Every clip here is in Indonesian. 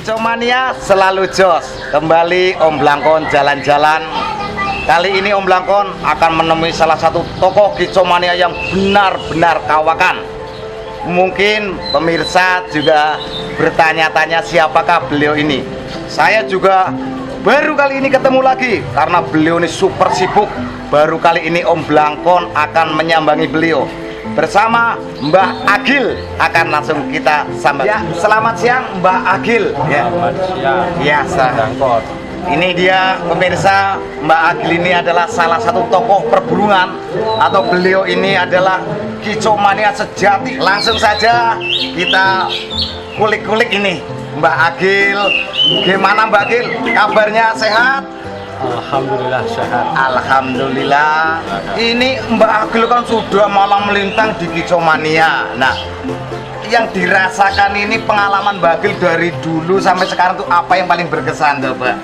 Kicomania selalu jos. Kembali Om Blangkon jalan-jalan. Kali ini Om Blangkon akan menemui salah satu tokoh Kicomania yang benar-benar kawakan. Mungkin pemirsa juga bertanya-tanya siapakah beliau ini. Saya juga baru kali ini ketemu lagi karena beliau ini super sibuk. Baru kali ini Om Blangkon akan menyambangi beliau. Bersama Mbak Agil akan langsung kita sambut. Ya, selamat siang Mbak Agil. Ya. Selamat siang. Ya, Blangkon. Ini dia pemirsa, Mbak Agil ini adalah salah satu tokoh perburungan atau beliau ini adalah Kicomania sejati. Langsung saja kita kulik-kulik ini. Mbak Agil, gimana Mbak Agil? Kabarnya sehat? Alhamdulillah sehat. Alhamdulillah. Ini Mbak Agil kan sudah malam melintang di Kicomania. Nah, yang dirasakan ini pengalaman Mbak Agil dari dulu sampai sekarang tuh apa yang paling berkesan tuh, Mbak?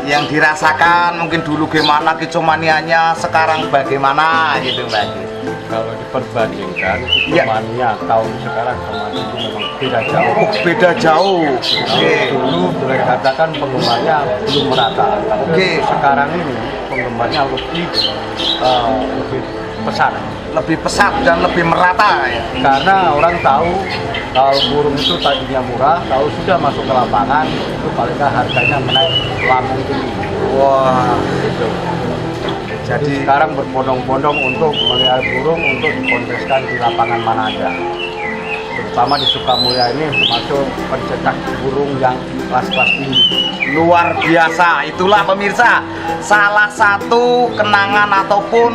Yang dirasakan mungkin dulu gimana Kicomanianya, sekarang bagaimana gitu, Mbak Agil? Kalau diperbandingkan Kicomania tahun sekarang sama dulu memang beda jauh. Oh, beda jauh. Oke. Dulu boleh dikatakan penggemarnya belum merata. Tapi sekarang ini penggemarnya lebih pesat. Lebih pesat dan lebih merata ya. Karena orang tahu kalau burung itu tadinya murah, kalau sudah masuk ke lapangan itu paling harganya menaik melambung tinggi. Wah. Gitu. Jadi Sekarang berbondong-bondong untuk melihara burung untuk dikonteskan di lapangan mana aja. Terutama di Sukamulya ini termasuk pencetak burung yang kelas-kelas tinggi. luar biasa. Itulah pemirsa, salah satu kenangan ataupun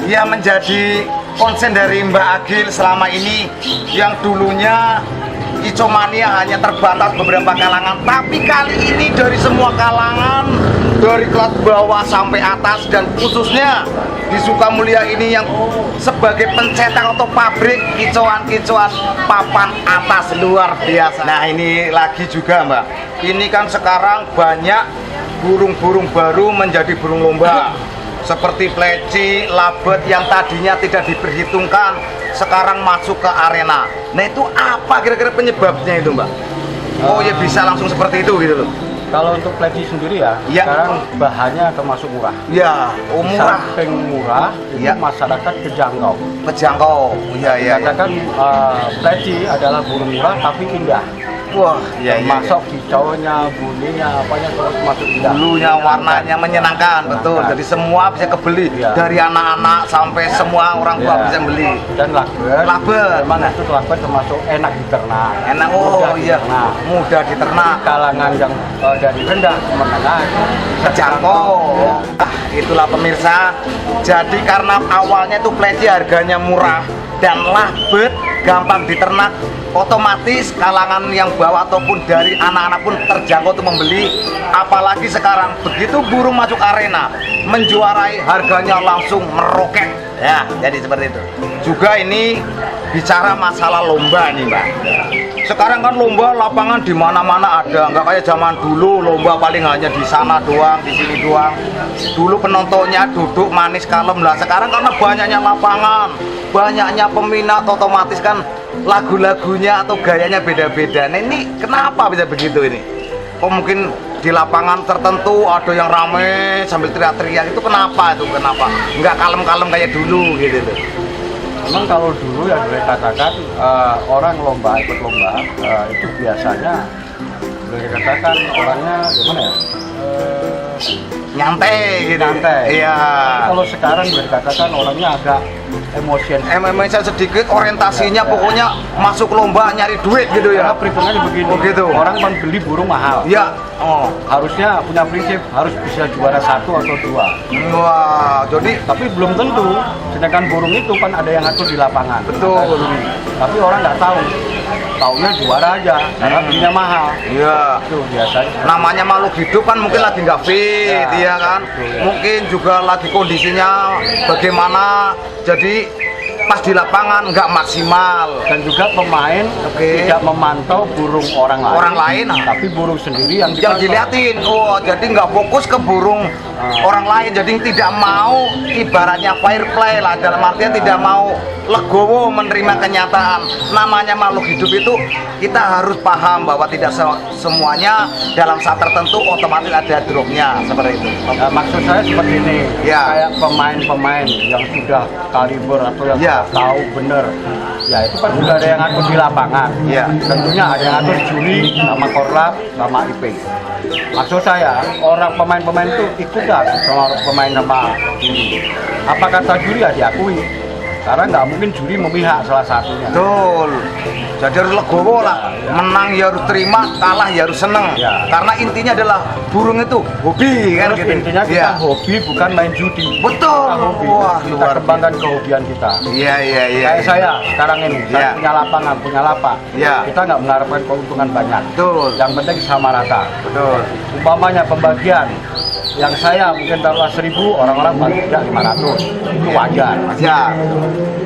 yang menjadi konsen dari Mbak Agil selama ini, yang dulunya Kicomania hanya terbatas beberapa kalangan, tapi kali ini dari semua kalangan, dari kelas bawah sampai atas, dan khususnya di Sukamulya ini yang sebagai pencetak atau pabrik kicauan-kicauan papan atas, luar biasa. Nah, ini lagi juga Mbak, ini kan sekarang banyak burung-burung baru menjadi burung lomba seperti pleci, labet yang tadinya tidak diperhitungkan sekarang masuk ke arena. Nah, itu apa kira-kira penyebabnya itu, Mbak? Oh ya, bisa langsung seperti itu gitu loh. Kalau untuk pleci sendiri ya, sekarang bahannya termasuk murah. Ya, murah. Samping murah, itu masyarakat kejangkau. Kejangkau, iya. Katakan pleci adalah burung murah tapi indah. Wah, iya. Masuk kicaunya, bulunya, apanya terus masuk indah. Bulunya, warnanya menyenangkan, betul. Jadi semua bisa kebeli, dari anak-anak sampai semua orang tua bisa beli. Dan labet, memang itu labet termasuk enak diternak. Enak, mudah diternak. Kalangan yang dari rendah ke menengah kejangkau. Itulah pemirsa. Jadi karena awalnya itu pleci harganya murah dan labet, gampang diternak, otomatis kalangan yang bawah ataupun dari anak-anak pun terjangkau untuk membeli. Apalagi sekarang begitu burung masuk arena menjuarai, harganya langsung meroket ya. Jadi seperti itu. Juga ini bicara masalah lomba nih, Mbak. Sekarang kan lomba lapangan di mana-mana ada, nggak kayak zaman dulu lomba paling hanya di sana doang, di sini doang. Dulu penontonnya duduk manis kalem lah. Sekarang karena banyaknya lapangan, banyaknya peminat, otomatis kan lagu-lagunya atau gayanya beda-beda. Nah, ini kenapa bisa begitu ini? Kok mungkin di lapangan tertentu ada yang rame sambil teriak-teriak, itu kenapa itu? Kenapa nggak kalem-kalem kayak dulu gitu loh? Memang kalau dulu yang boleh katakan orang lomba, ikut lomba itu biasanya boleh dikatakan orangnya gimana ya? Nyantai gitu. Nyantai. Iya. Kalau sekarang boleh dikatakan orangnya agak emosian. Emosian sedikit, orientasinya pokoknya masuk lomba nyari duit gitu ya. Karena perhitungannya begini. Oh, gitu. Orang kan beli burung mahal. Iya. Oh. Harusnya punya prinsip harus bisa juara 1 atau 2. Wah, jadi tapi belum tentu. Sedangkan burung itu kan ada yang ngatur di lapangan. Betul. Tapi orang nggak tahu. Taunya juara aja, karena belinya mahal. Iya. Itu biasanya. Namanya makhluk hidup kan mungkin lagi nggak fit, iya kan? Mungkin juga lagi kondisinya bagaimana. Jadi pas di lapangan nggak maksimal. Dan juga pemain tidak memantau burung orang lain. Tapi burung sendiri yang diliatin. Oh, jadi nggak fokus ke burung orang lain, jadi tidak mau ibaratnya fair play lah, dalam artian tidak mau legowo menerima kenyataan. Namanya makhluk hidup itu kita harus paham bahwa tidak semuanya dalam saat tertentu otomatis ada dropnya seperti itu. Maksud saya seperti ini, kayak pemain-pemain yang sudah kaliber atau yang tahu bener, ya itu kan sudah ada yang atur di lapangan. Tentunya ada yang atur juri sama korlap sama IP. Maksud saya, orang pemain-pemain itu ikut gak sama pemain sama juri? Apa kata juri ya diakui? Karena nggak mungkin juri memihak salah satunya. Betul. Jadi harus legowo lah. Menang ya harus terima, kalah ya harus seneng. Karena intinya adalah burung itu hobi kan Terus gitu. Intinya kita hobi bukan main judi. Betul. Kita hobi. Wah, Kita luar kembangkan kehobian kita. Iya. Kayak saya sekarang ini, saya punya lapangan, punya lapak. Kita nggak mengharapkan keuntungan banyak. Betul. Yang penting sama rata. Betul. Umpamanya pembagian, yang saya mungkin taruhlah 1.000, orang-orang bagi tidak 500, itu wajar.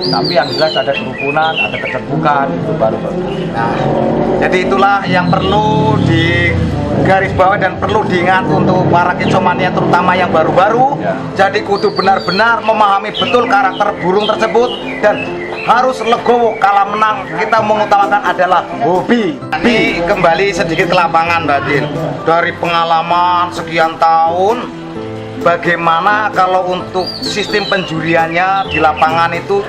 Tapi yang jelas ada kerukunan, ada keterbukaan, itu baru bagus. Nah, jadi itulah yang perlu digarisbawahi dan perlu diingat untuk para kicomania terutama yang baru-baru. Jadi kudu benar-benar memahami betul karakter burung tersebut dan harus legowo kala menang. Kita mengutamakan adalah hobi. Tapi kembali sedikit ke lapangan, Mbak Din. Dari pengalaman sekian tahun, bagaimana kalau untuk sistem penjuriannya di lapangan itu,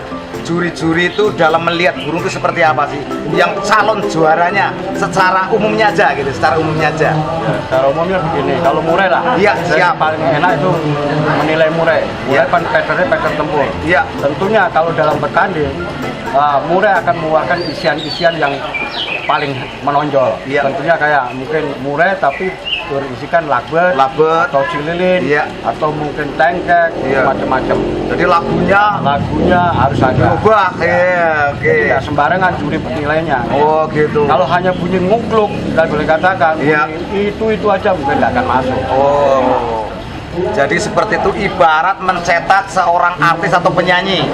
juri-juri itu dalam melihat burung itu seperti apa sih? Yang calon juaranya secara umumnya aja gitu, secara umumnya aja. Secara umumnya begini, kalau murai lah. Siap. Paling enak itu menilai murai. Murai kan patternnya pattern tempur. Tentunya kalau dalam bertanding, murai akan mengeluarkan isian-isian yang paling menonjol. Tentunya kayak mungkin murai tapi berisikan lagbet atau cililin atau mungkin tengkek, macam-macam. Jadi lagunya harus ada. Oke. Tidak sembarangan juri penilainya. Oh gitu. Kalau hanya bunyi ngukluk, kita boleh katakan itu aja mungkin nggak akan masuk. Oh. Jadi seperti itu ibarat mencetak seorang artis atau penyanyi.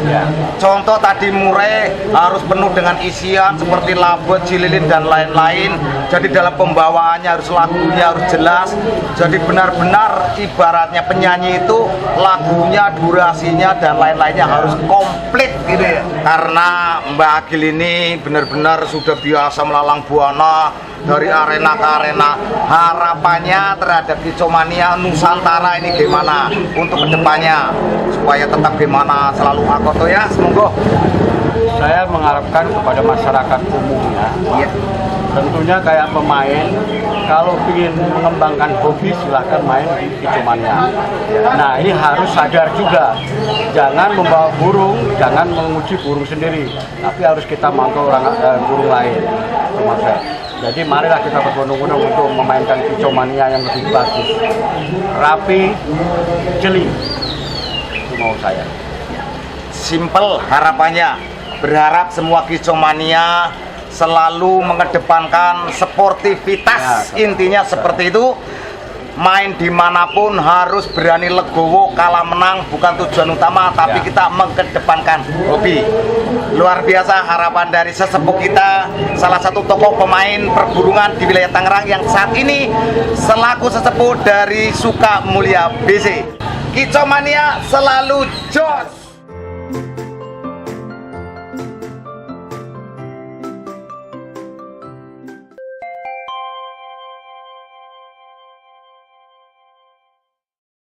Contoh tadi murai harus penuh dengan isian seperti labet, cililin dan lain-lain. Jadi dalam pembawaannya harus lagunya harus jelas. Jadi benar-benar ibaratnya penyanyi itu lagunya, durasinya dan lain-lainnya harus komplit gitu ya. Karena Mbak Agil ini benar-benar sudah biasa melalang buana dari arena ke arena. Harapannya terhadap kicomania Nusantara ini gimana untuk kedepannya supaya tetap gimana selalu akoto ya, semoga. Saya mengharapkan kepada masyarakat umumnya, tentunya kayak pemain, kalau ingin mengembangkan hobi silahkan main di kicomania. Nah ini harus sadar juga, jangan membawa burung, jangan menguji burung sendiri, tapi harus kita mantau burung lain. Jadi marilah kita berbondong-bondong untuk memainkan kicomania yang lebih bagus, rapi, jeli. Itu mau saya. Simple harapannya, berharap semua kicomania selalu mengedepankan sportivitas. Intinya seperti itu. Main dimanapun harus berani legowo, kalah menang bukan tujuan utama, tapi kita mengedepankan hobi. Luar biasa harapan dari sesepuh kita, salah satu tokoh pemain perburungan di wilayah Tangerang yang saat ini selaku sesepuh dari Sukamulya BC. Kicomania selalu jos.